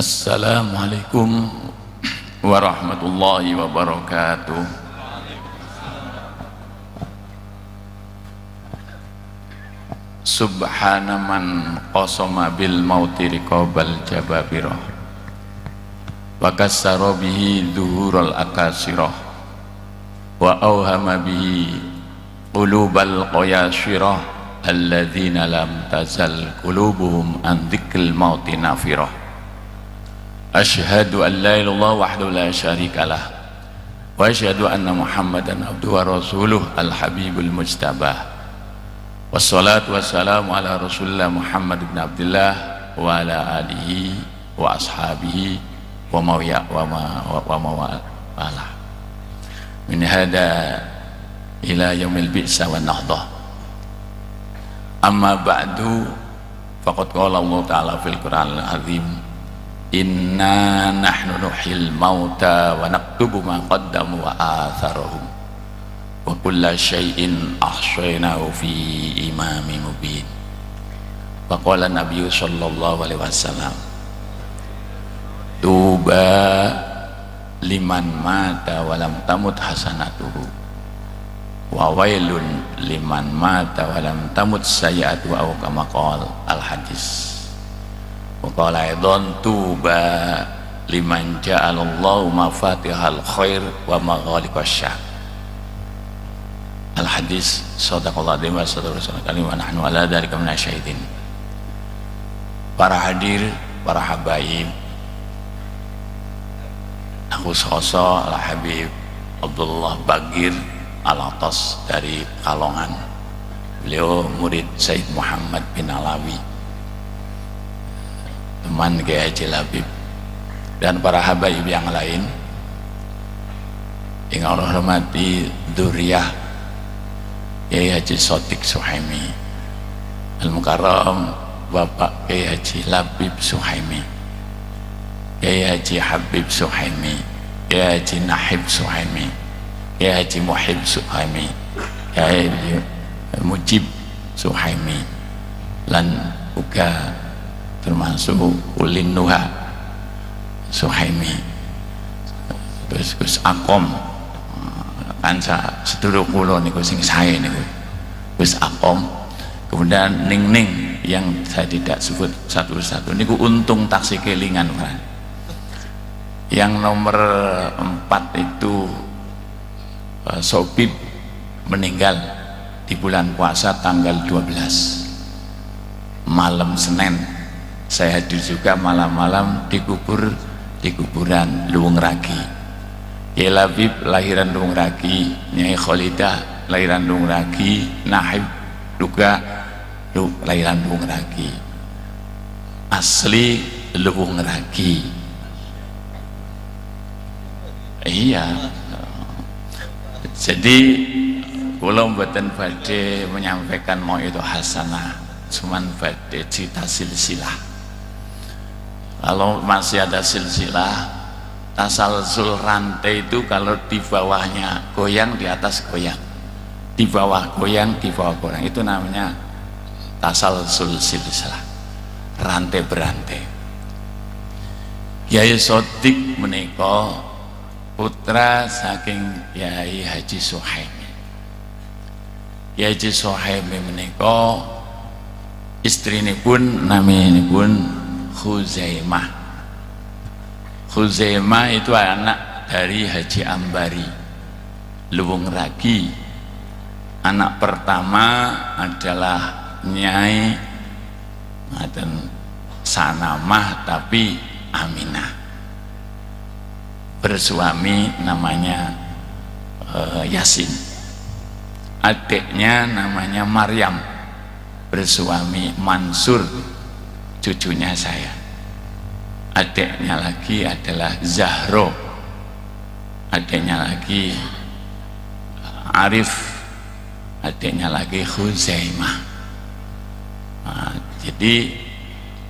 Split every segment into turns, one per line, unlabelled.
Assalamualaikum warahmatullahi wabarakatuh. Subhana man qasama bil mauti riqabal jababirah wa kassara bihi dhuhurul akasirah wa awhama bihi qulubal qayasirah alladzina lam tazal qulubuhum an dzikril mauti nafirah. Asyhadu an la ilaha illallah wahdahu la syarikalah wa asyhadu anna Muhammadan abduhu wa rasuluh al-habibul mujtabah. Wassalatu wassalamu ala Rasulillah Muhammad ibn Abdullah wa ala alihi wa ashabihi wa mawala min hada ila yaumil bi'sa wa nahdah. Amma ba'du, faqad qala Allah ta'ala fil Qur'anil azim, inna nahnu nuhyil mauta wa naktubu ma qaddamu wa atharahum wa kulla syai'in ahsaynahu fi imamin mubin. Wa qala Nabi sallallahu alaihi wasallam, tuba liman mata wa lam tamut hasanatuhu wa wailun liman mata wa lam tamut sayyi'atuhu aw kama qala al-hadis. Wa qala aidan tuba liman ja'alallahu mafatihal khair wa maghaliqasy syarr. Al-hadis sadaqallahu wa sadaqallahu kalim wa nahnu ala dzalika minasyahidin. Para hadir, para habaib, aku sosok Al-Habib Abdullah Bagir Al-Atas dari Kalongan. Beliau murid Said Muhammad bin Alawi, teman Kiai Haji Labib, dan para habaib yang lain yang Allah hormati, dzurriyyah Kiai Haji Sotik Suhaimi Al-Mukarram, Bapak Kiai Haji Labib Suhaimi, Kiai Haji Habib Suhaimi, Kiai Haji Nahib Suhaimi, Kiai Haji Muhib Suhaimi, Kiai Haji Mujib Suhaimi, lan uga termasuk Ulin Nuha Suhaimi, terus Gus Akom, kan sedulur kula niku sing sae niku Gus Akom, kemudian Ning yang saya tidak sebut satu-satu niku untung taksi kelingan kan. Yang nomor 4 itu Sobib meninggal di bulan puasa tanggal 12 malam Senin. Saya hadir juga malam-malam di kuburan Luwung Ragi. Kiai Labib lahiran Luwung Ragi, Nyai Kholidah lahiran Luwung Ragi, Nahib juga lahiran Luwung Ragi, asli Luwung Ragi. Iya. Jadi kula mboten badhe menyampaikan mau itu hasanah, cuman badhe cerita silsilah. Kalau masih ada silsilah, tasalsul rantai itu kalau di bawahnya goyang, di atas goyang, di bawah goyang, di bawah goyang, itu namanya tasalsul silsilah, rantai berantai. Kiai Sotik menika putra saking Kiai Haji Suhaimi. Kiai Haji Suhaimi menika istrinipun naminipun Khuzaimah. Khuzaimah itu anak dari Haji Ambari Luwung Ragi. Anak pertama adalah Nyai Sanamah tapi Aminah, bersuami namanya Yasin. Adiknya namanya Maryam, bersuami Mansur, cucunya saya. Adiknya lagi adalah Zahro, adiknya lagi Arif, adiknya lagi Khuzaimah. Nah, jadi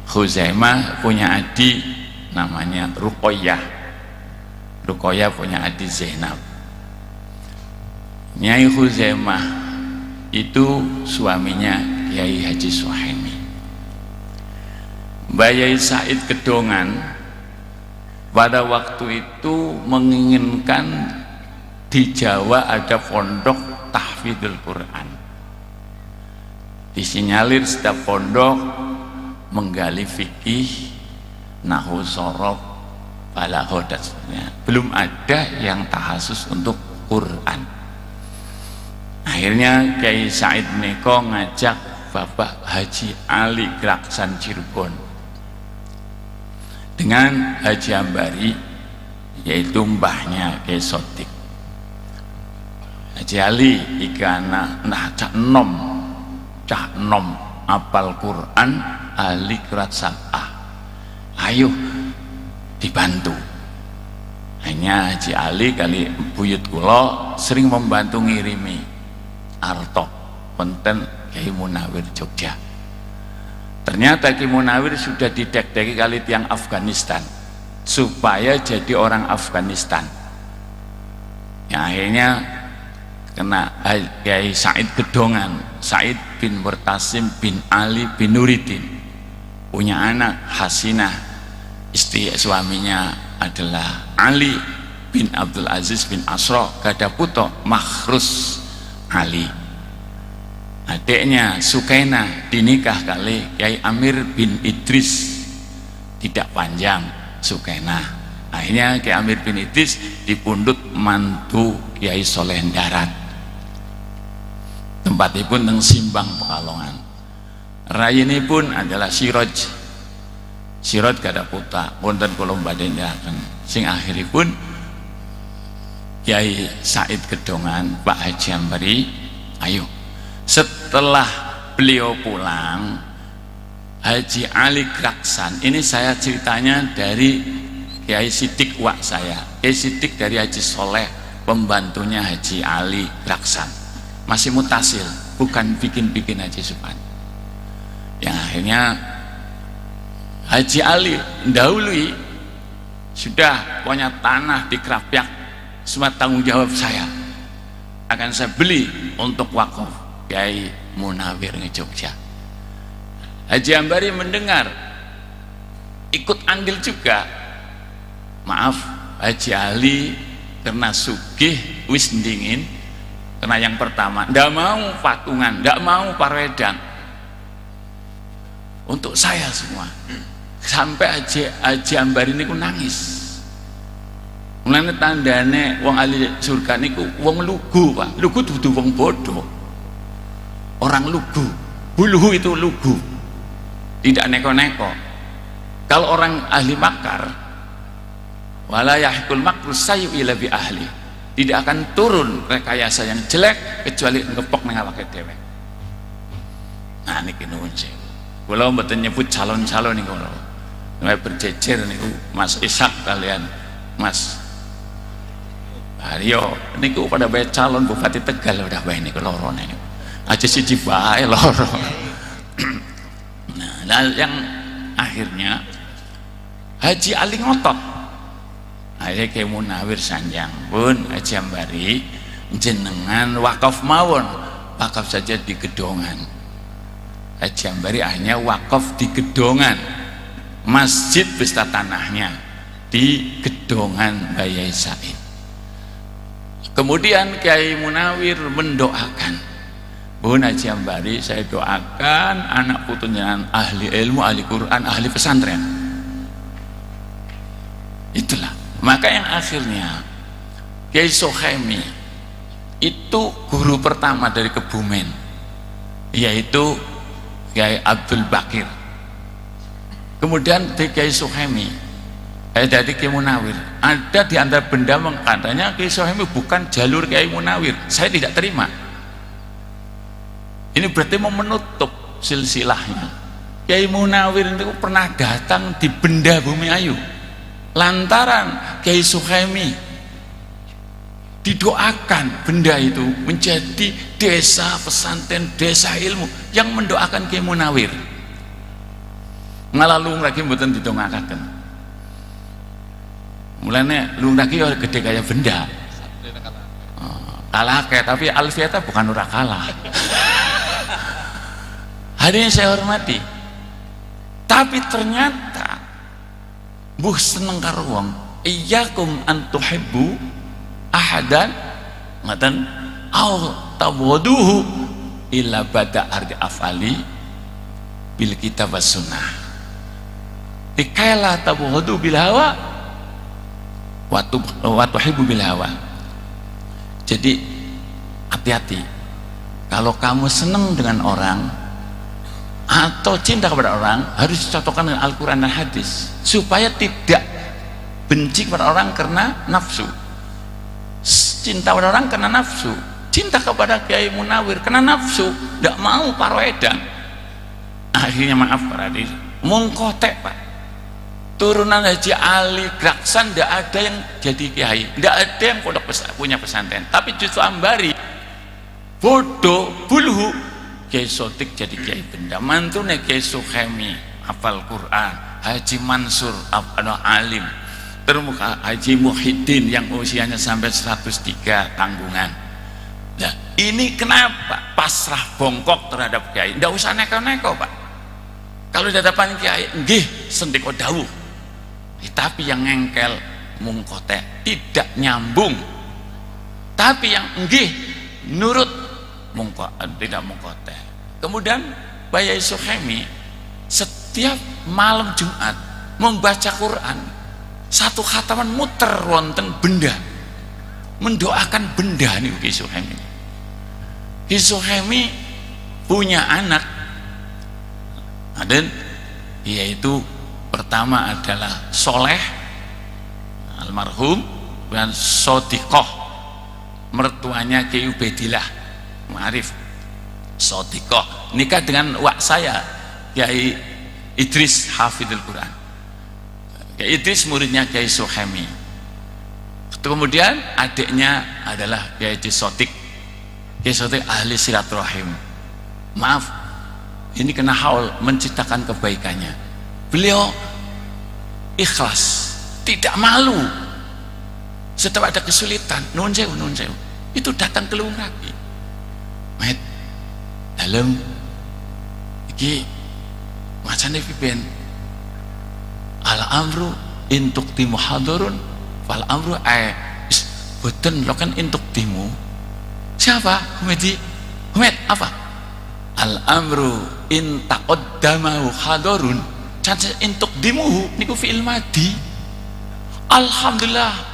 Khuzaimah punya adik namanya Ruqayyah, Ruqayyah punya adik Zainab. Nyai Khuzaimah itu suaminya Kiai Haji Suhaimi. Mbak Yai Said Kedongan pada waktu itu menginginkan di Jawa ada pondok tahfidzul Quran. Disinyalir setiap pondok menggali fikih, nahwu, sorof, balaghah dan sebagainya. Belum ada yang tahasus untuk Quran. Akhirnya Kiai Said Neko ngajak Bapak Haji Ali Graksan Cirebon dengan Haji Ambari, yaitu mbahnya Kiai Sodik. Haji Ali ikana cak nom apal Quran, ahli qiraat sab'ah, ayo dibantu. Hanya Haji Ali kali buyut kula sering membantu ngirimi artok konten Kiai Munawir Jogja. Ternyata Kiai Munawir sudah didek-deki kali tiang Afghanistan supaya jadi orang Afghanistan. Ya, akhirnya kena Kiai Said Gedongan, Said bin Murtasim bin Ali bin Nuridin, punya anak Hasinah, istri suaminya adalah Ali bin Abdul Aziz bin Asro, gada puto Makhrus Ali. Adiknya Sukaina dinikah kali Kiai Amir bin Idris, tidak panjang Sukaina. Akhirnya Kiai Amir bin Idris dipundhut mantu Kiai Soleh Darat. Tempatipun teng Simbang Pekalongan. Rayine pun adalah Siroj. Siroj kada putra, wonten kula badhe nyeraken. Sing akhiripun Kiai Said Gedongan, Pak Haji Ambari, ayo. Setelah beliau pulang, Haji Ali Graksan, ini saya ceritanya dari Kiai Sidik wak saya, Kiai Sidik dari Haji Soleh, pembantunya Haji Ali Graksan, masih mutasil, bukan bikin-bikin Haji Supani. Yang akhirnya Haji Ali mendahului, sudah punya tanah di Krapyak, semua tanggung jawab saya, akan saya beli untuk wakaf Kiai Munawir di Jogja. Haji Ambari mendengar, ikut andil juga. Maaf, Haji Ali karena sugih wis dingin, karena yang pertama ndak mau patungan, ndak mau parwedang, untuk saya semua. Sampai Haji Ambari niku nangis. Mulane tandane wong ahli surga niku wong lugu, Pak. Lugu dudu wong bodoh. Orang lugu, buluhu itu lugu, tidak neko-neko. Kalau orang ahli makar, wala yahkul makru sayyu ila bi ahli, tidak akan turun rekayasa yang jelek kecuali ngepok nang awake dhewe. Nah niki nuwun sewu. Kula mboten nyebut calon-calon niku lho. Nek berjejer niku Mas Ishak kalian Mas Aryo niku pada bae calon Bupati Tegal udah bae niku loro niku. Aja siji bae loro. Nah, yang akhirnya Haji Ali ngotot. Akhirnya Kiai Munawir sanjang pun Haji Ambari jenengan wakaf mawon, wakaf saja di Gedongan. Haji Ambari akhirnya wakaf di Gedongan, masjid beserta tanahnya di Gedongan Bayai Said. Kemudian Kiai Munawir mendoakan, Bun Haji Ambari, saya doakan anak putunya ahli ilmu, ahli Quran, ahli pesantren. Itulah. Maka yang akhirnya Kiai Sohemi itu guru pertama dari Kebumen, yaitu Kiai Abdul Bakir. Kemudian dari Kiai Sohemi, dari Kiai Munawir, ada di antara benda katanya Kiai Sohemi bukan jalur Kiai Munawir. Saya tidak terima. Ini berarti mau menutup silsilahnya. Kiai Munawir itu pernah datang di Benda Bumi Ayu lantaran Kiai Sohemi didoakan benda itu menjadi desa pesantren, desa ilmu yang mendoakan Kiai Munawir. Malah lung lagi mboten didongakaken. Mulane lung lagi gede kayak benda. Kalah kayak, tapi Alfiata bukan ora kalah. Hadirin saya hormati, tapi ternyata buh seneng karo wong iyyakum an tuhibbu ahadan ngaten au tawaduhu illa bada ardi afali bil kitab was sunnah. Dikaila tawadu bil hawa wa tuhibbu bil hawa. Jadi hati-hati kalau kamu senang dengan orang atau cinta kepada orang, harus dicocokkan dengan Al-Quran dan hadis supaya tidak benci kepada orang karena nafsu, cinta kepada orang karena nafsu, cinta kepada Kiai Munawir karena nafsu, tidak mau paroedan. Akhirnya maaf Pak Radis, mungkotek Pak, turunan Haji Ali Graksan tidak ada yang jadi kiai, tidak ada yang punya pesantren, tapi justru Ambari bodoh buluhu Kiai Sotik jadi kiai benda, mantune Kiai Sukhemi hafal Quran, Haji Mansur alim, termuka Haji Muhyiddin yang usianya sampai 103 tanggungan. Nah ini kenapa pasrah bongkok terhadap kiai, tidak usah neko-neko Pak. Kalau di hadapan kiai nggih sendiko dawuh, tapi yang ngengkel mungkote tidak nyambung, tapi yang nggih nurut tidak mungkote. Kemudian Pak Yai Sukhemi setiap malam Jumat membaca Quran, satu khataman muter wonten benda, mendoakan benda nih Kiai Sukhemi. Kiai Sukhemi punya anak, dan yaitu pertama adalah Soleh almarhum dan Sodikoh, mertuanya Kiai Ubaidillah Ma'arif Sodikoh, nikah dengan wak saya Kiai Idris Hafidul Quran. Kiai Idris muridnya Kiai Sukhemi. Kemudian adiknya adalah Kiai Sotik. Kiai Sotik ahli silaturahim. Maaf, ini kena haul menciptakan kebaikannya. Beliau ikhlas, tidak malu. Setelah ada kesulitan, nun sewu, itu datang ke Lumrah lagi. Met, dalam iki macane pipen al amru intuk timu hadurun fal amru boten lo kan intuk timu siapa Humedi Humed apa al amru in taqaddamahu hadurun can intuk dimuhu niku fi'il madi. Alhamdulillah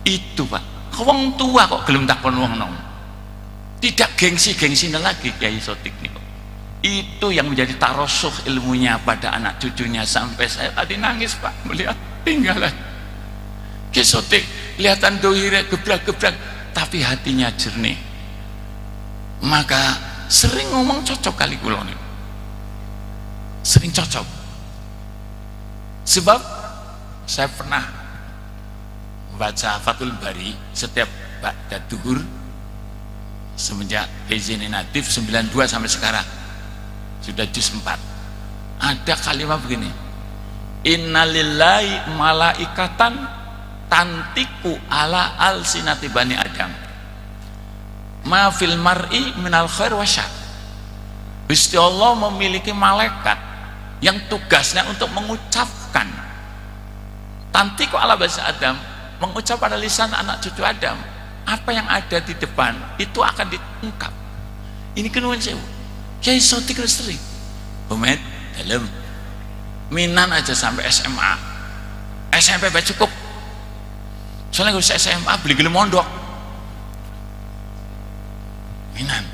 itu Pak, wong tua kok gelem takon wong nom, tidak gengsi lagi Kiai Sotik niku. Itu yang menjadi tarosuh ilmunya pada anak cucunya, sampai saya tadi nangis Pak melihat tinggalan Kiai Sotik. Kelihatan dohire gebrak-gebrak tapi hatinya jernih, maka sering ngomong cocok kali kula niku, sering cocok. Sebab saya pernah baca Fathul Bari setiap ba'da duhur semenjak izin natif 92 sampai sekarang sudah juz 4. Ada kalimat begini, innalillahi malaikatan tantiku ala alsinati bani adam ma fil mar'i minal khair wa syar. Gusti Allah memiliki malaikat yang tugasnya untuk mengucapkan tantiku ala bani adam, mengucap pada lisan anak cucu Adam, apa yang ada di depan itu akan diungkap. Ini kenuan sewu Kiai Sotik sering Umet dalam minan aja sampai SMA SMP cukup, soalnya kalau SMA beli gelem mondok minan.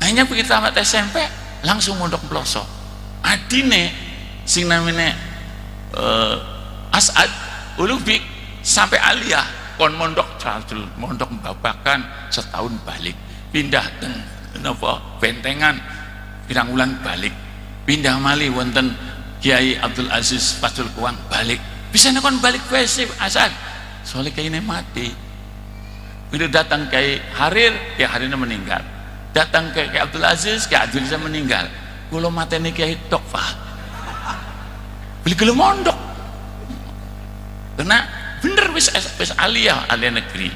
Hanya begitu tamat SMP langsung mondok pelosok. Adine sing namanya As'ad Ulubik sampai aliyah kon mondok jadul, mondok babakan setahun balik, pindah teng napa bentengan pirang wulan balik, pindah malih wonten Kiai Abdul Aziz Fazul Kuang balik, bisa kon balik wes Asad soalnya Kiai mati. Itu datang Kiai Harir, Kiai Harirnya meninggal, datang ke Kiai Abdul Aziz, Kiai Abdul Aziz meninggal, kula mateni Kiai tok Pak beli gelem mondok karena bener wis aliyah negeri.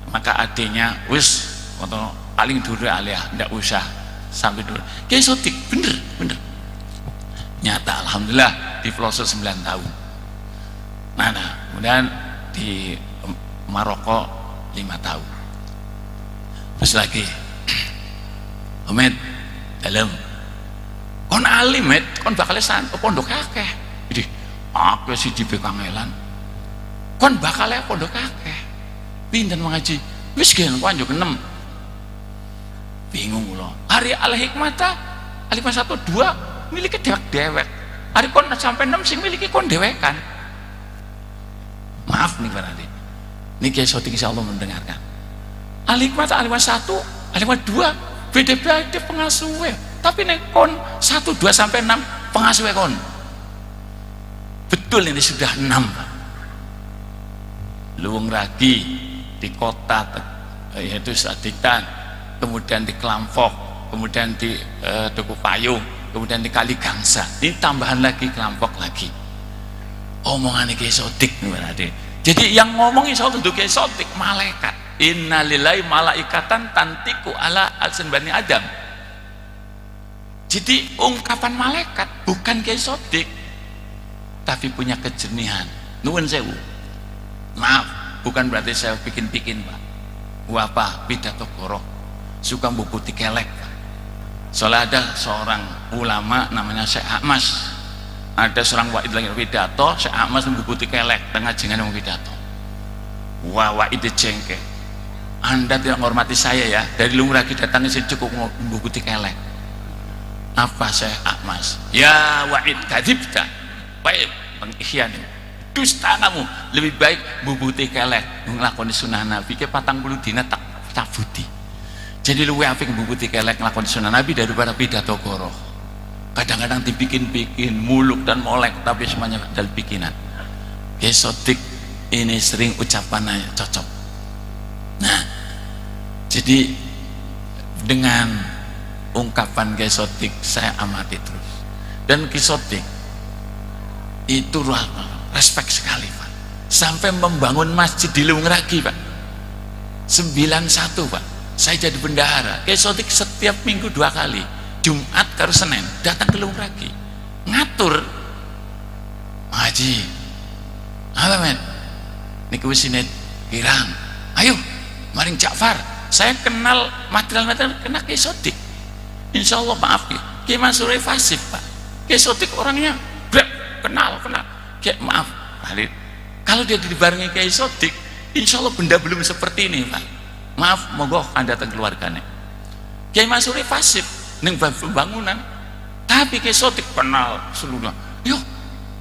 Maka adiknya wis paling dulu aliyah, ndak usah sampai dulu. Kiai Sotik bener nyata alhamdulillah di pelosok 9 tahun. Nah kemudian di Maroko 5 tahun. Terus lagi Omet dalam kon alim met kon bakal pondok akeh jadi akeh siji bekangelan kon bakal pondok akeh pinten mengaji wis gen panjuk 6 bingung kula hari al-hikmata alif 1 2 miliki dewek hari kon sampai 6 sing miliki kon dewekan maaf nih berarti niki syuting insyaallah mendengarkan al-hikmata alif 1 alif 2 beda-beda pengasuhnya tapi nek kon 1, 2 sampai 6 pengasuhnya kon betul ini sudah 6 Luwung Ragi di kota yaitu Sadikan, kemudian di Kelampok, kemudian di Tugu Payung, kemudian di Kaligangsa, ini tambahan lagi Kelampok lagi omongan ini Sodik berarti. Jadi yang ngomong insya Allah untuk Sodik malaikat innalillahi malaikatan tantiku ala alsan bani Adam. Jadi ungkapan malaikat bukan Sodik tapi punya kejernihan. Nuwun sewu, maaf bukan berarti saya bikin-bikin Pak. Apa pidato gorok suka bubuti kelek Pak. Soalnya ada seorang ulama namanya Syekh Ahmas, ada seorang wa'id lagi pidato, Syekh Ahmas bubuti kelek tengah jengan yang pidato wa'id jengke. Anda tidak menghormati saya ya, dari Luwung Ragi datang sih cukup bubuti kelek. Apa Syekh Ahmas? Ya wa'id kadibta, baik pengkhianat, dusta kamu, lebih baik bubuti kelek ngelakoni sunnah Nabi ke 40 dina tak budi. Jadi luwe apik bubuti kelek ngelakoni sunnah Nabi daripada pidato goroh. Kadang-kadang dibikin-bikin muluk dan molek tapi semuanya dari bikinan. Sodik ini sering ucapannya cocok. Nah, jadi dengan ungkapan Sodik saya amati terus. Dan Sodik itu respect sekali Pak. Sampai membangun masjid di Luwung Ragi Pak. 91 Pak. Saya jadi bendahara. Sodik setiap minggu 2 kali, Jumat karo Senin datang ke Luwung Ragi. Ngatur ngaji. Apa men? Niku wis kirang. Ayo maring Ja'far, saya kenal material-material kena Sodik. Insya Allah maaf ya, Kiai Mansur Fasif Pak. Sodik orangnya kenal. Kayak maaf Khalid, kalau dia dibarengi Kiai Sodik, insya Allah benda belum seperti ini Pak. Maaf, moga Anda datang keluarganya. Kiai Mansur Fasif ning pembangunan, tapi Kiai Sodik kenal seluruh. Yo,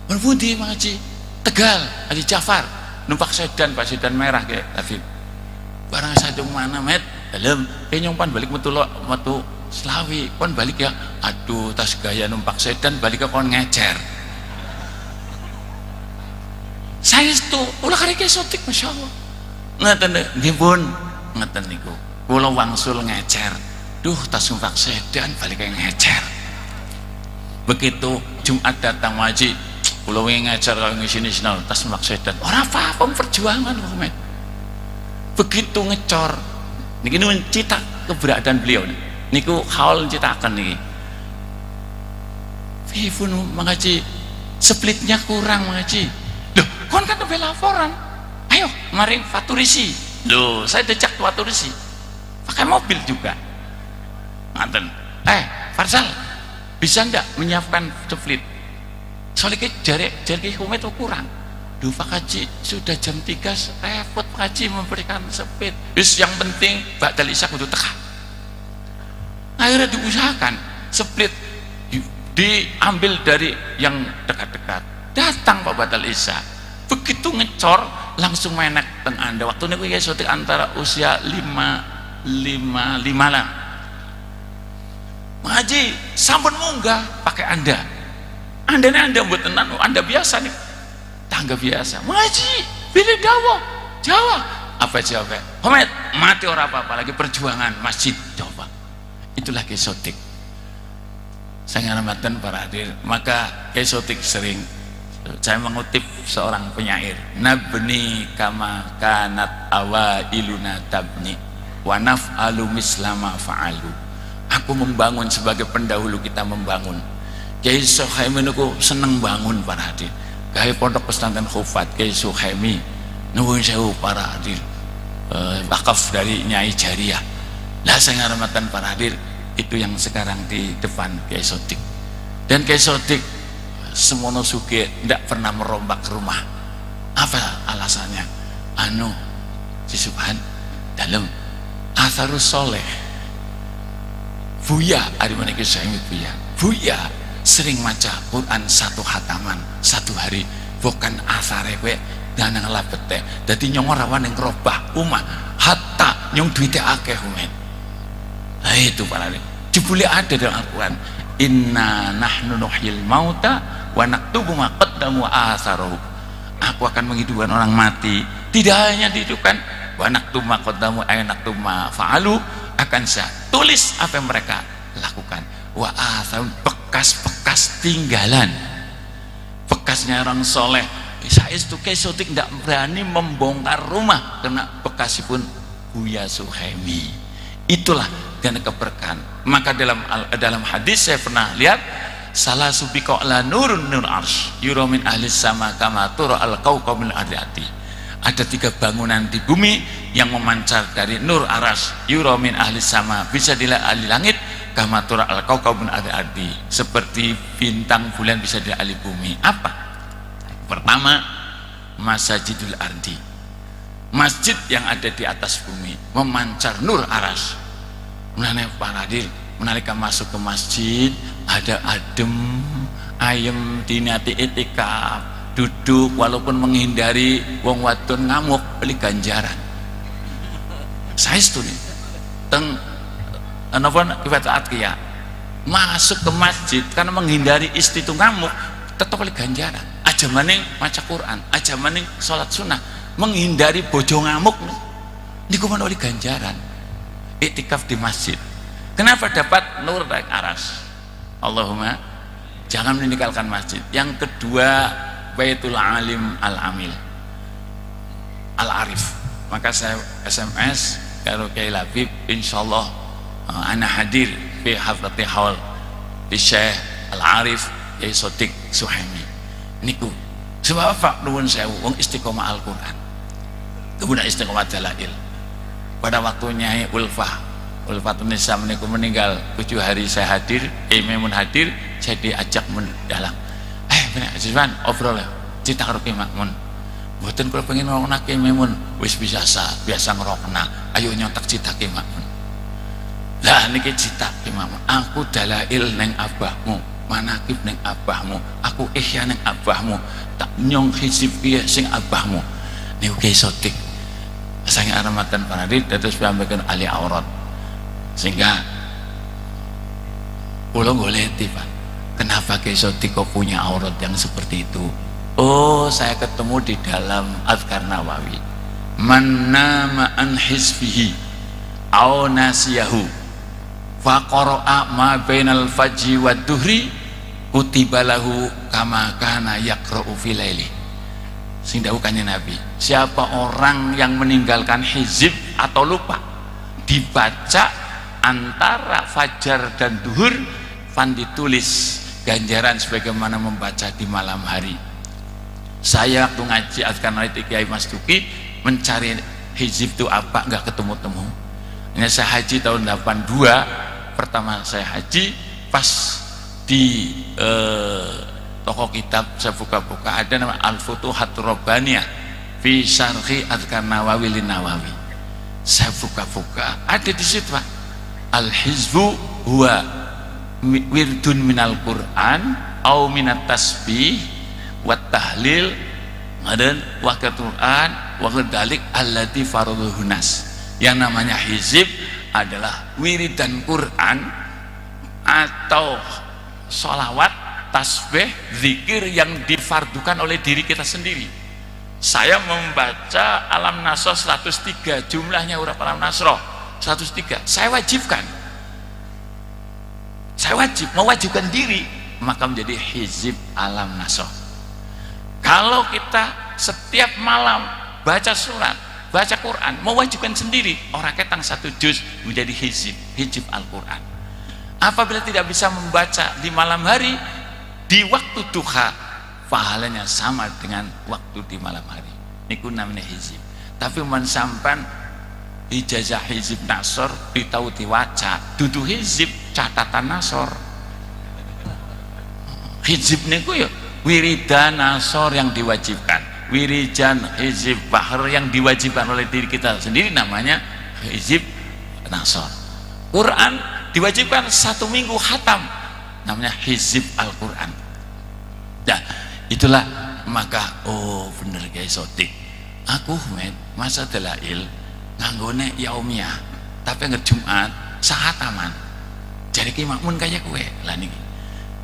berbudi mengaji Tegal, Haji Ja'far numpak sedan Pak, sedan merah kayak David. Barang satu mana met dalam nyompan balik metu Slawi kon balik ya, aduh tas gaya numpak sedan balik ke kon ngecer. Saya itu ulah kari Sodik Masya Allah ngeten nggih pun ngeten niku kula wangsul ngecer, duh tas numpak sedan balik ke ngecer. Begitu Jumat datang ngaji kula wingi ngecer kalau ngisini sinau tas numpak sedan ora apa-apa perjuangan kok met. Begitu ngecor niki mencita keberadaan beliau niku haul citakan niki Fifun mengaji splitnya kurang mengaji loh kon kan lebih laporan ayo mari faturisi loh saya dejak faturisi pakai mobil juga ngaten Farsal bisa enggak menyiapkan split soalnya jari humet kurang. Duh Pak Haji sudah jam 3 repot Pak Haji memberikan sepit. Wis yang penting Ba'dal Isya kudu teka. Akhirnya diusahakan split diambil dari yang dekat-dekat. Datang Pak Ba'dal Isya. Begitu ngecor langsung menek teng Anda. Waktu niku ya Sodik antara usia 5 lah. Pak Haji sampun munggah pakai Anda. Anda buat tenan Anda biasa nih. Tangga biasa ngaji pilih Jawa apa jawabnya Homet mati orang apa lagi perjuangan masjid coba itulah Kiai Sodik. Saya ngaramatkan para hadir maka Kiai Sodik sering saya mengutip seorang penyair nabni kama kanat awailuna tabni wa naf'alu mislama fa'alu. Aku membangun sebagai pendahulu kita membangun. Kiai Sohaimin aku seneng bangun para hadir gawe pondok pesantren Khufat Kyai Suhaimi nuwun sewu para hadir, wakaf dari Nyai Jariah. Lah saya ngaramatkan para hadir itu yang sekarang di depan Kyai Sodik. Dan Kyai Sodik semono suge tidak pernah merombak rumah. Apa alasannya? Anu si Subhan dalam Atharus Soleh Buya hari mana saya Buya sering maca Quran satu hataman satu hari, bukan asare we dan ngelabete jadi nyong rawan yang robah umah hatta nyong duitnya akeh umen. Nah itu para jebule ada dalam Al-Quran, inna nahnu nuhyil mauta wa naktubu ma qaddamu atharahu. Aku akan menghidupkan orang mati, tidak hanya dihidupkan, wa naktubu ma qaddamu ay naktubu ma fa'alu, akan saya tulis apa yang mereka lakukan, wa atharun bekas-bekas tinggalan, bekasnya orang soleh. Saya itu Kyai Sodik tidak berani membongkar rumah karena bekasipun Buya Suhaimi. Itulah dan keberkahan. Maka dalam hadis saya pernah lihat salah subiko la nurun nur arsh yuromin ahli sama kama turo al kauqamil adiyati. Ada 3 bangunan di bumi yang memancar dari nur aras yuromin ahli sama, bisa dilihat ahli langit kama turo al kauqamil adiyati, seperti bintang bulan bisa dilihat ahli bumi. Apa? Pertama, masajidul ardi, masjid yang ada di atas bumi memancar nur aras. Mengenai para hadir, menalika masuk ke masjid ada adem ayem dinati itikaf, duduk walaupun menghindari wong wadon ngamuk beli ganjaran. Saya setuju teng anapun ibadat kia masuk ke masjid karena menghindari istri itu ngamuk tetap beli ganjaran. Aja maning maca Quran, aja maning sholat sunnah, menghindari bojo ngamuk niku oleh ganjaran. Iktikaf di masjid. Kenapa dapat nur dari aras? Allahumma jangan meninggalkan masjid. Yang kedua, Baitul Alim Al-Amil Al-Arif. Maka saya SMS karo Kyai Labib, insyaallah ana hadir fi hadrati haul di Syekh Al-Arif Kyai Sodik Suhaimi. Niku sebab apa nuwun sewu wong istiqomah Al-Qur'an. Kemudian istiqomah dalail. Pada waktunya Ulfatun Nisa meniku meninggal 7 hari saya hadir, Memun hadir, saya diajak mendalam. Bener Azizwan obrol cerita karo Ki Makmun. Mboten kula pengen ngrokna Ki Memun, wis biasa ngrokna. Ayo nyontek cita Ki Makmun. Lah niki cita Ki Makmun. Aku dalail neng abahmu, manakib neng abahmu, aku ihya neng abahmu, tak nyong hizib piye sing abahmu. Niku Kyai Sodik. Saya aramatan panadit terus menyampaikan ahli aurat, sehingga pulau goleti Pak, kenapa Kyai Sodik kok punya aurat yang seperti itu? Oh, saya ketemu di dalam Azkar Nawawi, man nama an hizbihi au nasiyahu fa qara'a ma bainal fajri wad duhri kutiba lahu kama kana yaqra'u fil laili. Sing dawuhane Nabi, siapa orang yang meninggalkan hizib atau lupa dibaca antara fajar dan duhur, pan ditulis ganjaran sebagaimana membaca di malam hari. Saya waktu ngaji Azkar Nawawi Kiai Mas Duki mencari hizib itu apa, nggak ketemu-temu. Ini saya haji tahun 82, pertama saya haji pas di toko kitab saya buka-buka ada nama Al-Futuhat Rabbaniyah fi Syarhi Azkar Nawawi lin Nawawi. Saya buka-buka ada di situ Pak, al-hizbu huwa wirdun minal Qur'an au minat tasbih wat tahlil dan wa Qur'an wa dzalik allati faradhuhu nas. Yang namanya hizib adalah wiridan Quran atau sholawat, tasbih, zikir yang difardukan oleh diri kita sendiri. Saya membaca Alam Nasroh 103, jumlahnya berapa Alam Nasroh? 103. Saya wajibkan. Saya mewajibkan diri, maka menjadi hizib Alam Nasroh. Kalau kita setiap malam baca surat, baca Quran, mewajibkan sendiri, orang ketang 1 juz menjadi hizib Al-Quran. Apabila tidak bisa membaca di malam hari, di waktu duha pahalanya sama dengan waktu di malam hari. Niku namanya hizib. Tapi men sampan ijazah hizib nasor ditau diwaca dudu hizib catatan nasor. Hizib niku ya wiridan nasor yang diwajibkan, wiridan hizib bahar yang diwajibkan oleh diri kita sendiri, namanya hizib nasor. Quran diwajibkan 1 minggu khatam, namanya hizib Al-Quran. Nah itulah, maka oh bener guys sotik aku masa dalail nganggone yaumiyah tapi nggak Jumat sahataman jadi ki makmun kayak kue lah niki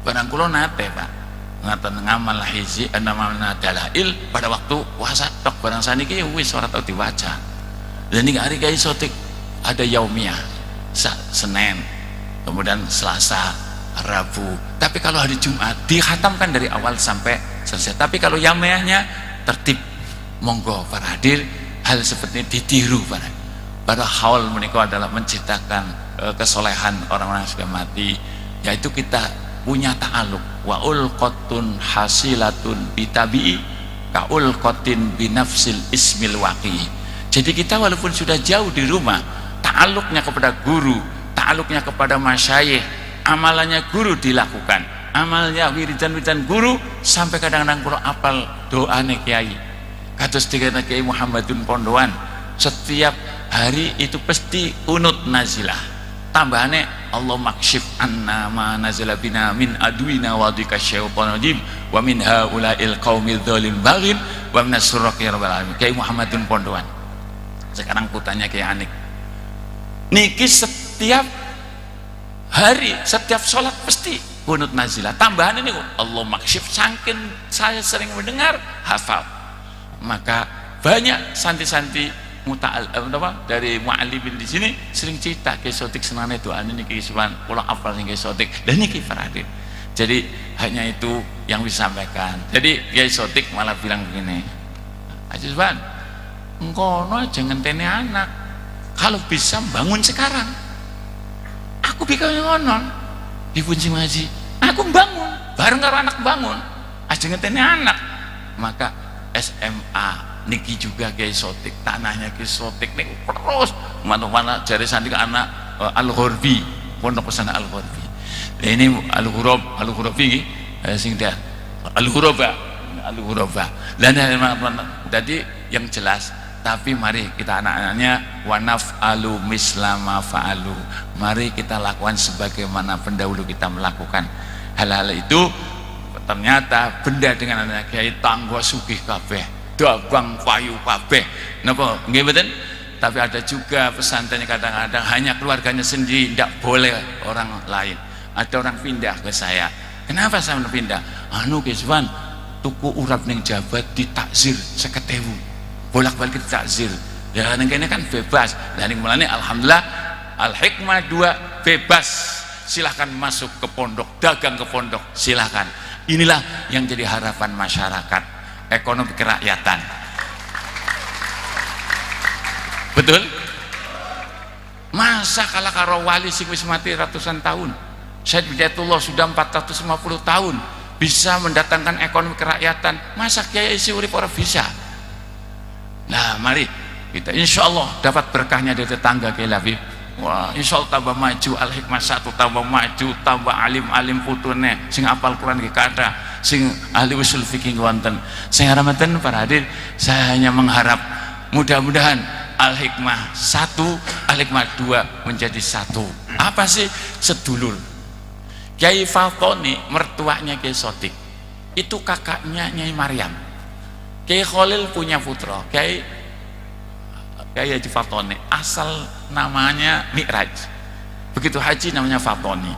barang kulo nate pak ngaten ngamal hizib namanya dalail pada waktu puasa tok barang saniki wis ora tau diwaca. Dan ini hari kayak sotik ada yaumiyah Senin kemudian Selasa Rabu, tapi kalau hari Jumat dikhatamkan dari awal sampai selesai. Tapi kalau yaumiyahnya tertib, monggo para hadir hal seperti ini ditiru pada haul menikah adalah menciptakan kesolehan orang-orang yang sudah mati, yaitu kita punya ta'aluk wa ulqatun hasilatun bitabi'i ka ulqatin binafsil ismil waqi. Jadi kita walaupun sudah jauh di rumah, ta'aluknya kepada guru, ta'aluknya kepada masyayikh, amalannya guru dilakukan, amalnya wiridan guru, sampai kadang-kadang kalau apal doane kiai kados dikene Kiai Muhammadun Pondoan setiap hari itu pasti unut nazilah, tambahane Allah maksyif anna ma nazala bina min adwina wa dika syaitan rajim wa min haula'il qaumil dzalim baghin wa minas surraqi rabbil alamin. Kiai Muhammadun Pondoan. Sekarang kutanya Kiai Anik niki setiap hari, setiap sholat pasti kunut nazilah, tambahan ini Allah maksyif, saking saya sering mendengar hafal. Maka banyak santi-santi dari mu'alibin di sini sering cerita Kiai Sotik senane doa ini Kiai Subhan kula hafal Kiai Sotik dan niki Faradir. Jadi hanya itu yang bisa sampaikan. Jadi Kiai Sotik malah bilang begini, Haji Subhan engkono aja ngenteni anak, kalau bisa bangun sekarang. Aku bikin ngonon dipunci ngaji, aku bangun bareng karo anak bangun aja ngenteni anak. Maka SMA niki juga Kiai Sotik, tanahnya Kiai Sotik nih terus mana-mana jari sandi ke anak Al-Ghurbi, pondok pesantren Al-Ghurbi. Nah, ini Al-Ghurbi sing dia Al-Ghuraba. Dan jadi yang jelas, tapi mari kita anak-anaknya wanaf alu mislama fa'alu, mari kita lakukan sebagaimana pendahulu kita melakukan hal-hal itu. Ternyata benda dengan anak kiai tanggo sugih kabeh, dagang payu kabeh, napa nggih mboten? Tapi ada juga pesantrennya kadang-kadang hanya keluarganya sendiri, tidak boleh orang lain. Ada orang pindah ke saya, kenapa saya pindah? Anu Kiswan tuku urap ning jabat ditakzir 50.000, bolak-balik ditakzir. Ya nang kene kan bebas. Dan mulane alhamdulillah Al-Hikmah 2 bebas. Silahkan masuk ke pondok, dagang ke pondok, silahkan. Inilah yang jadi harapan masyarakat, ekonomi kerakyatan. Betul? Masa kalah karo wali sing wis mati ratusan tahun, Syed Bidayatullah sudah 450 tahun bisa mendatangkan ekonomi kerakyatan, masa kiai isi urip ora bisa? Nah mari kita insya Allah dapat berkahnya dari tetangga Kiai Labib. Wah, insya Allah tambah maju Al-Hikmah 1, tambah maju, tambah alim-alim putune sing apal Quran ki kathah, sing ahli usul fikih wonten. Sing harapan para hadir, saya hanya mengharap mudah-mudahan Al-Hikmah 1, Al-Hikmah 2 menjadi satu. Apa sih? Sedulur. Kiai Fatoni mertuanya Kiai Sotik, itu kakaknya Nyai Maryam. Kiai Khalil punya putra Kiai Haji Fatoni, asal namanya Mi'raj, begitu haji namanya Fatoni.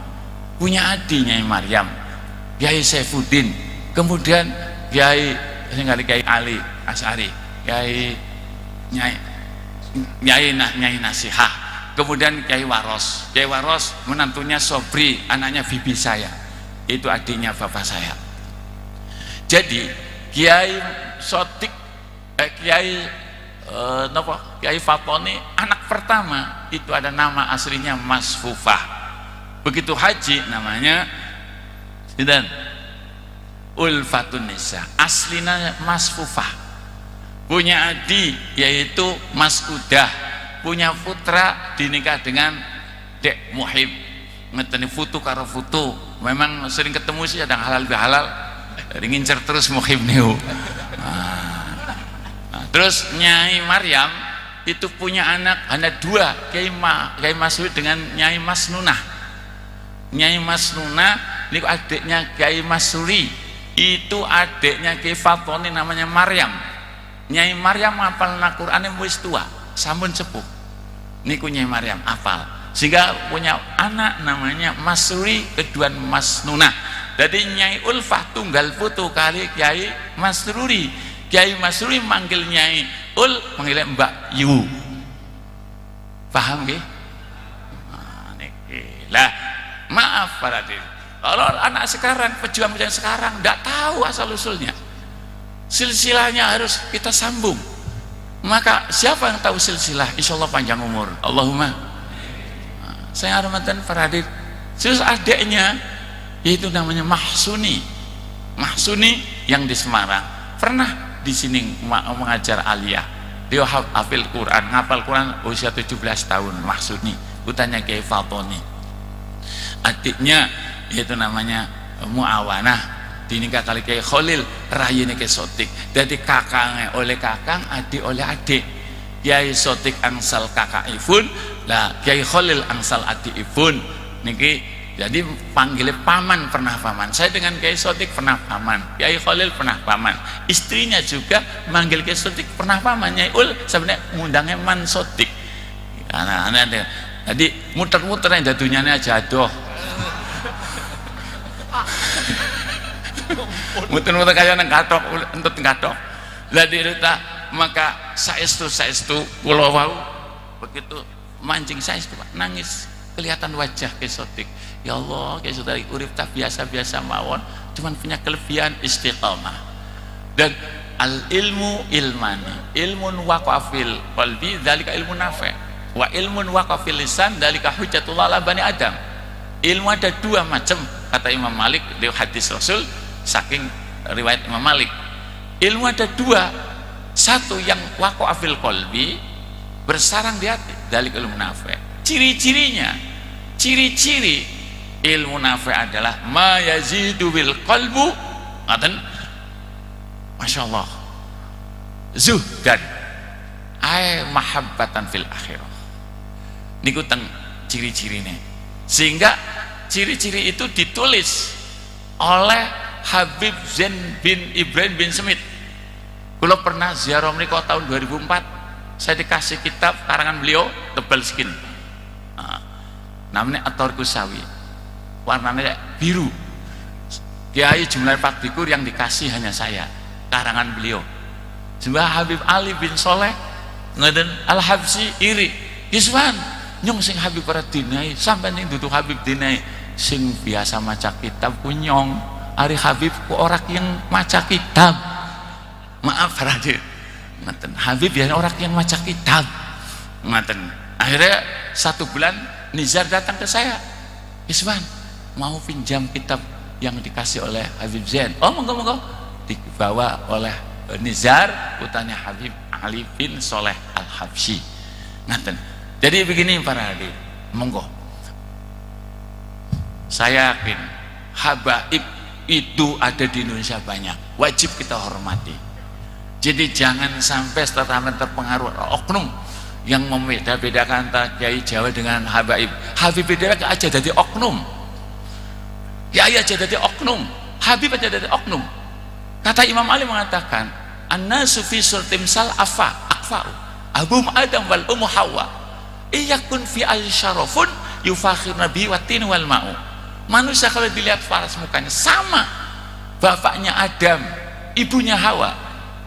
Punya adik Nyai Maryam, Kiai Saifuddin, kemudian Kiai Ali Asy'ari, Kiai Nyai Nasihah, kemudian Kiai Waros. Kiai Waros menantunya Sobri, anaknya bibi saya, itu adiknya bapak saya. Jadi Kiai Sotik Kiai Fatoni anak pertama itu ada nama aslinya Mas Fufah. Begitu haji namanya Ulfatun Nisa, aslinya Mas Fufah, punya adik yaitu Mas Udah, punya putra dinikah dengan Dek Muhib. Ngeteni foto karo foto, memang sering ketemu sih, ada halal bihalal, ngincer terus Muhib niu. Terus Nyai Maryam itu punya anak dua, Kiai Masud dengan Nyai Mas Nunah. Nyai Mas Nunah ini adiknya Kiai Masuri, itu adiknya Kiai Fatoni namanya Maryam. Nyai Maryam hafal Al-Qur'an wis tua, sampun sepuh. Niku Nyai Maryam hafal, sehingga punya anak namanya Masuri, kedua Mas Nunah. Jadi Nyai Ulfah tunggal putu kali Kiai Masruri. Kiai Masruri manggil Nyai Ul, manggil Mbak Yu. Paham nggih? Lah, maaf para hadirin. Kalau anak sekarang, pejuang-pejuang sekarang tidak tahu asal usulnya. Silsilahnya harus kita sambung. Maka siapa yang tahu silsilah? Insya Allah panjang umur. Allahumma. Saya hormatkan para hadirin. Terus adiknya yaitu namanya Mahsuni. Mahsuni yang di Semarang pernah di sini mengajar aliyah. Dia hafil Quran, ngapal Quran usia 17 tahun. Mahsuni, putranya Kiai Fatoni. Adiknya yaitu namanya Muawanah, dinikah kali Kiai Khalil, rayine Kiai Sotik. Jadi kakangnya oleh kakang, adik oleh adik. Kiai Sotik angsal kakak Ifun, lah Kiai Khalil angsal adik Ifun. Niki jadi panggilnya paman, pernah paman. Saya dengan Kiai Sotik pernah paman, Kiai Khalil pernah paman. Istrinya juga manggil Kiai Sotik pernah paman. Nyai Ul sebenarnya ngundangnya Man Sotik. Aneh-aneh. Jadi muter-muter yang jatuhnya jadoh. Muter-muter kayak nang katok, entut katok. Lah dirita maka saestu kula wau begitu mancing saestu Pak, nangis. Kelihatan wajah Kiai Sotik. Ya Allah, Kiai Sotik urip tak biasa-biasa mawon, cuman punya kelebihan istiqamah. Dan al ilmu ilmani, ilmun waqafil qalbi dzalika ilmun nafi', wa ilmun waqafil lisan dzalika hujjatullah ala bani adam. Ilmu ada dua macam, kata Imam Malik di hadis Rasul, saking riwayat Imam Malik. Ilmu ada dua, satu yang waqafil qalbi, bersarang di hati, dzalika ilmun nafi'. Ciri-cirinya, ciri-ciri ilmu nafi' adalah ma yazidu bil qalbu, ngaten, masya Allah, zuhdan ay mahabbatan fil akhirah. Niku teng ciri-cirine. Sehingga ciri-ciri itu ditulis oleh Habib Zain bin Ibrahim bin Smith. Kalau pernah ziarah menika tahun 2004, saya dikasih kitab karangan beliau tebal skin. Namanya At-Tariqus Sawi, warnanya biru. Kiai jumlah Fakdikur yang dikasih hanya saya, karangan beliau. Sebab Habib Ali bin Soleh ngeden Al-Habsyi iri, Yuswan nyong sing Habib para dinai, sampai ning duduk Habib dinai sing biasa maca kitab kunyong, ari Habib ku orang yang maca kitab. Maaf Raden, ngaten Habib ya orang yang maca kitab, ngaten. Akhirnya 1 bulan Nizar datang ke saya, Iswan mau pinjam kitab yang dikasih oleh Habib Zain. Oh monggo, dibawa oleh Nizar, putranya Habib Ali bin Soleh Al-Habsyi. Ngaten. Jadi begini para hadirin, monggo. Saya yakin habaib itu ada di Indonesia banyak, wajib kita hormati. Jadi jangan sampai terpengaruh oknum yang membeda-bedakan antara Kiai Jawa dengan habaib. Habib beda aja jadi oknum, Kiai aja jadi oknum, Habib aja jadi oknum. Kata Imam Ali mengatakan, an-nasu fi surtimsal akfa'u abum adam wal ummu hawa iyakun fi al-syarafun yufakhir nabi watin wal ma'u. Manusia kalau dilihat faras mukanya sama, bapaknya Adam, ibunya Hawa.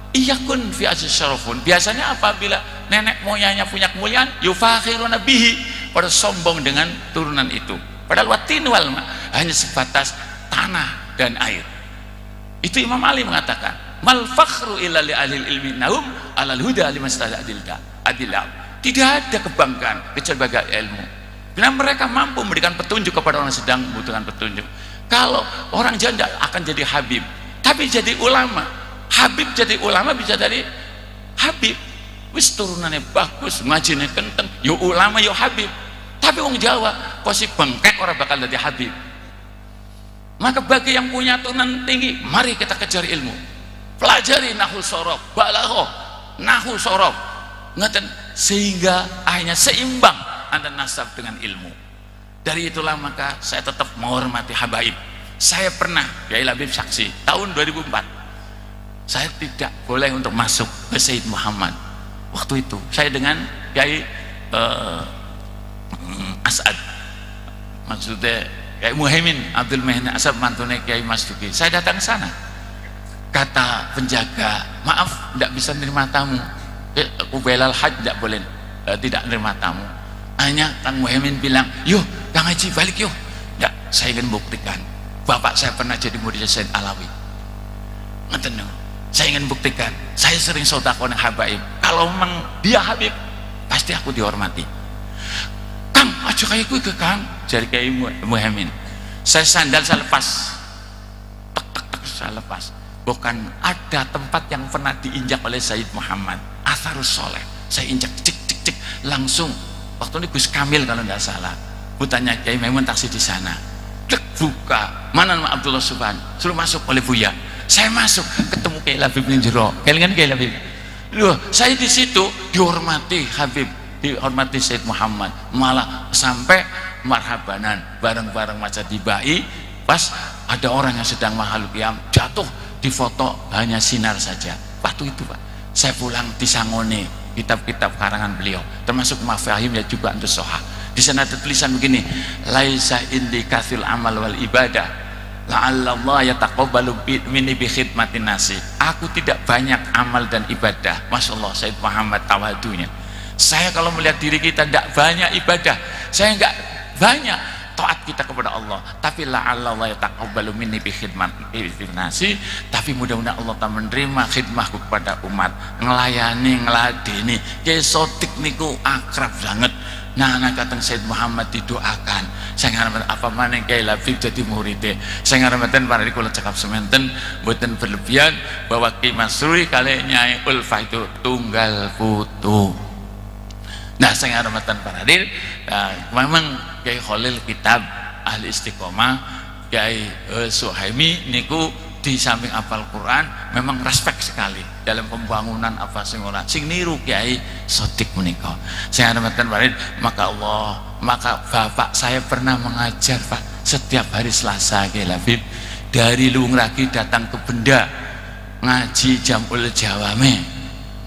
Iyakun fi al-syarafun, biasanya apabila nenek moyangnya punya kemuliaan, yufakhirun nabihi, pada sombong dengan turunan itu. Padahal watin wal ma, hanya sebatas tanah dan air. Itu Imam Ali mengatakan, mal fakhru illa li ahli ilmi nahum alal huda liman istada adillah. Tidak ada kebanggaan kecuali bagi ilmu, karena mereka mampu memberikan petunjuk kepada orang yang sedang membutuhkan petunjuk. Kalau orang janda akan jadi habib, tapi jadi ulama. Habib jadi ulama bisa dari Habib, wis turunannya bagus, ngajine kenteng, yo ulama yo Habib. Tapi wong Jawa kosi bengkek orang bakal jadi Habib. Maka bagi yang punya turunan tinggi, mari kita kejar ilmu, pelajari nahwu sorof, balaghah, nahwu sorof, ngeten, sehingga akhirnya seimbang antara nasab dengan ilmu. Dari itulah maka saya tetap menghormati habaib. Saya pernah, Kiai Labib saksi, tahun 2004 saya tidak boleh untuk masuk ke Sayyid Muhammad. Waktu itu saya dengan Kiai As'ad, maksudnya Kiai Muhaimin Abdul Muhaimin As'ad, mantune Kiai Mas Duki. Saya datang ke sana, kata penjaga, maaf tidak bisa menerima tamu, Ubailal Hajj tidak boleh, tidak menerima tamu. Hanya Kang Muhaimin bilang, yuk Kang Haji balik yuk. Tidak, saya ingin buktikan bapak saya pernah jadi murid Sayyid Alawi. Ngeten, saya ingin buktikan, saya sering sodakon habaib, kalau memang dia Habib pasti aku dihormati. Kang, aja kayak gue ke Kang, jadi Kiai Muhaimin. Saya sandal saya lepas, tek tek tek saya lepas. Bukan ada tempat yang pernah diinjak oleh Sayyid Muhammad, Atharus Soleh. Saya injak cik cik cik langsung. Waktu ini Gus Kamil kalau nggak salah, butannya Kiai Maimun taksi di sana. Dek buka, mana nama Abdullah Subhan, suruh masuk oleh Buya. Saya masuk, ketemu Kiai Labib ning jero. Kelingan Kiai Labib. Loh, saya di situ dihormati Habib, dihormati Sayyid Muhammad, malah sampai marhabanan bareng-bareng maca dibai. Pas ada orang yang sedang makhluk qiyam jatuh, difoto hanya sinar saja. Waktu itu Pak, saya pulang disangone kitab-kitab karangan beliau, termasuk Mafahim ya juga untuk soha. Di sana ada tulisan begini, laisa indi kathil amal wal ibadah, la'allallah yataqabbalu minni bi khidmatin nasi. Aku tidak banyak amal dan ibadah. Masya Allah, Sayyid Muhammad tawadunya. Saya kalau melihat diri kita tidak banyak ibadah, saya enggak banyak taat kita kepada Allah, tapi la'allallah yataqabbalu minni bi khidmatin nasi, tapi mudah-mudahan Allah tak menerima khidmahku kepada umat, ngelayani, ngeladeni. Kiai Sotik niku akrab banget. Nah, kateng Sayyid Muhammad didoakan. Saya ngarep apa maneh Kiai Labib jadi muridnya. Saya ngarepten para kula cekap sementen mboten berlebihan bahwa Ki Masruri kali Nyai Ulfah itu tunggal putu. Nah, saya ngarepten para hadir, memang Kiai Khalil kitab Ahli Istiqomah, Kiai Suhaimi niku di samping hafal Quran memang respect sekali dalam pembangunan apa sing ora sing niru Kiai Sotik menika. Saya hormatkan Pak, maka bapak saya pernah mengajar Pak, setiap hari Selasa Kiai Labib dari Lungragi datang ke Benda ngaji Jamul Jawame,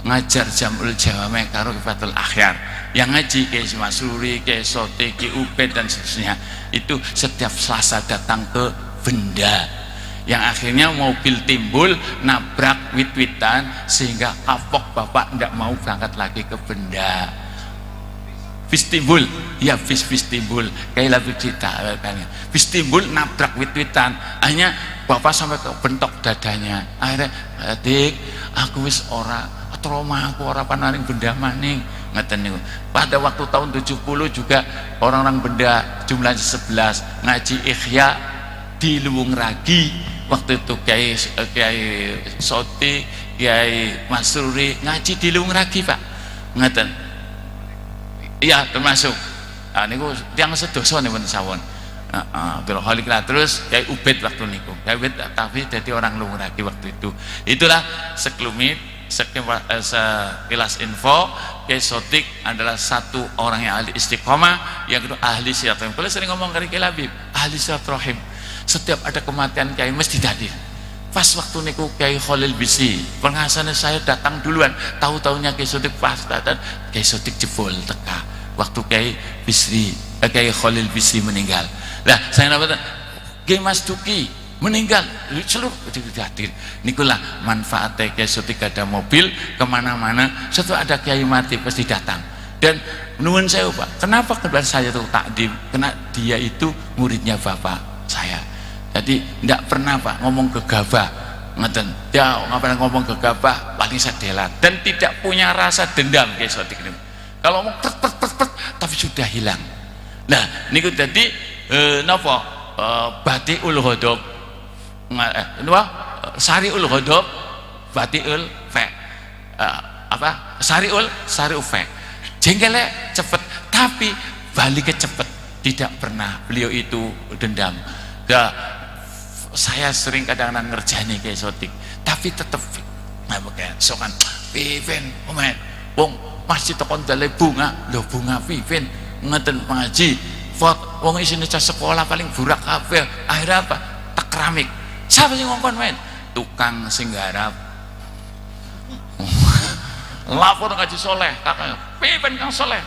ngajar Jamul Jawame karo Fathul Akhyar. Yang ngaji Kiai Masruri, Kiai Sotik, Kiai Ubed dan seterusnya itu setiap Selasa datang ke Benda, yang akhirnya mobil timbul nabrak wit-witan sehingga kapok bapak tidak mau berangkat lagi ke Benda. Bis timbul, ya bis timbul kayak Labib cerita kan, bis timbul nabrak wit-witan, hanya bapak sampai ke bentok dadanya. Akhirnya adik aku wis ora trauma, aku ora panaring Benda maning. Ngeten niku. Pada waktu tahun 70 juga orang-orang Benda jumlahnya 11 ngaji Ikhya di Luwung Ragi. Waktu itu Kiai Soti, Kiai Masruri ngaji di Luwung Ragi Pak. Ngeten. Iya termasuk. Nah niku tiyang sedoso niku sawon. Abdul Khalik lah, terus Kiai Ubed waktu niku. Kiai Ubed tapi jadi orang Luwung Ragi waktu itu. Itulah sekelumit sekilas info. Kiai Sotik adalah satu orang yang ahli istiqomah, yang kedua ahli silaturahim. Kalau sering ngomong dari Kiai Labib, ahli silaturahim. Setiap ada kematian Kiai mesti hadir. Pas waktu niku Kiai Khalil Bisi, pengasasannya saya datang duluan, tahu-tahunya Kiai Sotik pas datang, Kiai Sotik jebol teka. Waktu Kiai Khalil Bisi meninggal. Lah saya dapat Kiai Mas Duki meninggal, seluruh hadir. Nikulah manfaatnya Kiai Sotik, ada mobil kemana-mana, setelah ada Kiai mati pasti datang. Dan nuwun saya Pak, kenapa kebetulan saya tuh takdim? Karena dia itu muridnya bapak saya. Jadi tidak pernah Pak ngomong gegabah, ngeten. Dia nggak pernah ngomong gegabah, paling sadelat dan tidak punya rasa dendam Kiai Sotik ini. Kalau ngomong pet, tapi sudah hilang. Nah, niku tadi napa Badiul Ghadab. Sariul ghadab batiul fa. Sariul fa. Jengkelnya cepet, tapi baliknya cepet. Tidak pernah beliau itu dendam. Saya sering kadang-kadang ngerjani kayak sotik, tapi tetep kayak sokan Viven, omen, wong masjid tekon dalai bunga, lo bunga Viven, ngeten pengaji, wong isine cah sekolah paling burak kabeh. Akhirnya apa? Tak keramik. Siapa sih ngongkon men? Tukang sing garap. Lapor ngaji soleh, kakak, Viven kang soleh,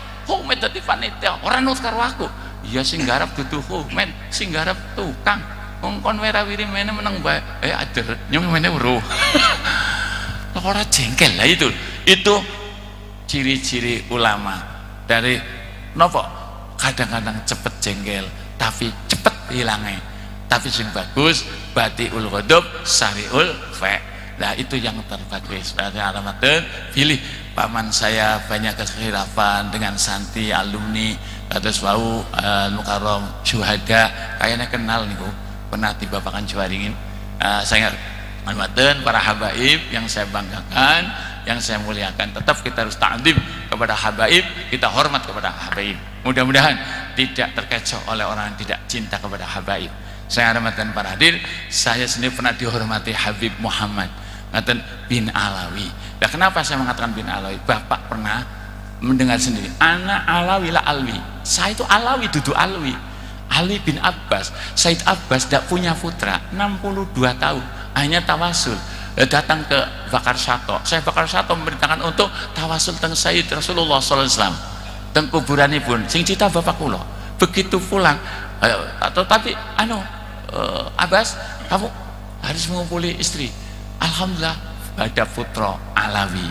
men dadi panitia, orang nut karo aku. Iya sing garap dudu men, sing garap tukang. Ngongkon werawiri mene meneng bae. Ader nyong mene bro. Orang jengkel lah itu ciri-ciri ulama dari nopo kadang-kadang cepet jengkel tapi cepet hilangnya, tapi sing bagus batiul ghadab sariul fa. Nah itu yang terbagus. Berarti alamatnya pilih paman saya banyak kekhilafan dengan santi alumni kados wau mukarram syuhada kayaknya kenal niku pernah di Bapakan Juwaringin. Saya Almaten, para habaib yang saya banggakan, yang saya muliakan. Tetap kita harus ta'zim kepada habaib, kita hormat kepada habaib. Mudah-mudahan tidak terkecoh oleh orang yang tidak cinta kepada habaib. Saya hormatkan para hadir, saya sendiri pernah dihormati Habib Muhammad ngaten bin Alawi. Nah, kenapa saya mengatakan bin Alawi? Bapak pernah mendengar sendiri, anak Alawi la alwi. Saya itu Alawi, dudu alwi. Ali bin Abbas, Said Abbas tidak punya putra, 62 tahun, hanya tawasul. Datang ke Bakar Syato. Saya Bakar Syato memerintahkan untuk tawasul teng Sayyid Rasulullah sallallahu alaihi wasallam. Teng kuburanipun sing cita bapak kula. Begitu pulang, tapi Abbas, kamu harus mengumpuli istri. Alhamdulillah ada putra Alawi.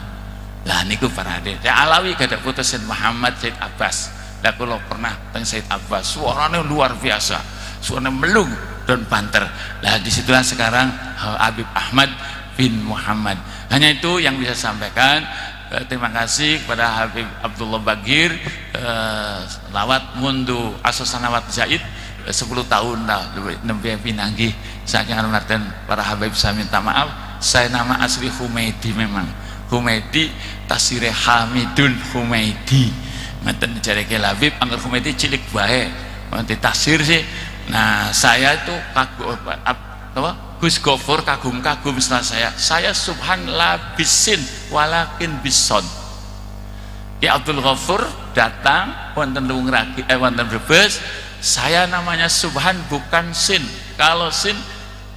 Lah niku para hadir. Ya Alawi ada putra Said Muhammad Said Abbas. Lah kula pernah teng Said Abbas, suaranya luar biasa, suaranya melung dan banter. Lah disitulah sekarang Habib Ahmad bin Muhammad. Hanya itu yang bisa sampaikan. Terima kasih kepada Habib Abdullah Bagir, lawat mundu asosanawat Zaid 10 tahun lah nembe pinanggi. Saking hormatan para Habib, saya minta maaf. Saya nama asli Humaidi, memang Humaidi tasire Hamidun Humaidi. Ngeten jareke Habib angger Humaidi cilik bae. Nanti tasir sih. Nah, saya itu kagum Gus Gofur kagum-kagum setelah saya subhanallah bisin walakin bison. Ya Abdul Ghafur datang wonten Luwung Ragi wonten Brebes, saya namanya subhan bukan sin. Kalau sin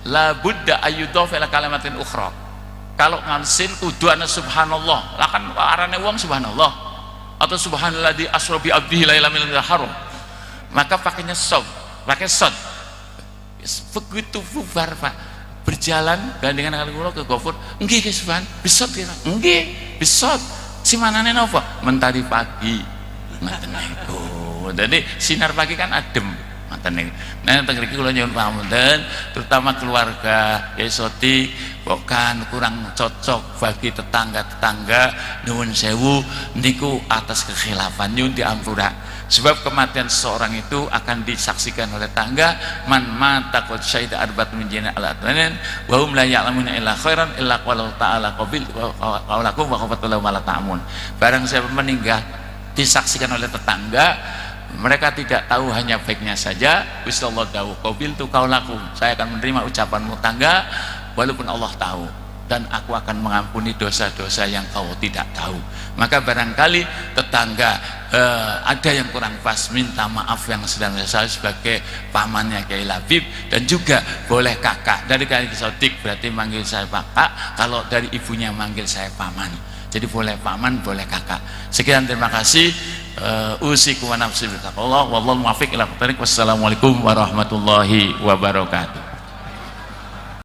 la budda ayyudhaf ila kalimatin ukhra. Kalau ngan sin kudu ana subhanallah. Lah kan arane wong subhanallah atau subhanalladzi asra bi abdihi laila minal haram. Maka pakainya sob, pakai sod. Begitu bubar Pak. Berjalan gandengan kali kula ke Gofur, nggih Guys Ban, besot kira. Nggih, besot. Si manane napa? Mentari pagi. Ngoten niku. Jadi sinar pagi kan adem. Ngoten niku. Nah teng mriki kula nyuwun pamunten, terutama keluarga Yesoti bukan kurang cocok bagi tetangga-tetangga nuwun sewu niku atas kekhilafan nyuwun diampura. Sebab kematian seseorang itu akan disaksikan oleh tangga. Man mata qad syahida arbat min jina al-atnan wa hum la ya'lamuna illa khairan illa qala ta'ala qabil qaulakum wa qafatul ma la ta'mun. Barang siapa meninggal disaksikan oleh tetangga, mereka tidak tahu hanya baiknya saja. Gusti Allah tahu qabil tu qaulakum, saya akan menerima ucapanmu tangga walaupun Allah tahu, dan aku akan mengampuni dosa-dosa yang kau tidak tahu. Maka barangkali tetangga ada yang kurang pas, minta maaf yang sedang saya sebagai pamannya Kiai Labib, dan juga boleh kakak. Dari Kiai Sodik berarti manggil saya kakak, kalau dari ibunya manggil saya paman. Jadi boleh paman, boleh kakak. Sekian, terima kasih. Usikum wa nafsi bittaqwallah wallahu muwaffiq ila aqwamit thoriq. Wassalamualaikum warahmatullahi wabarakatuh.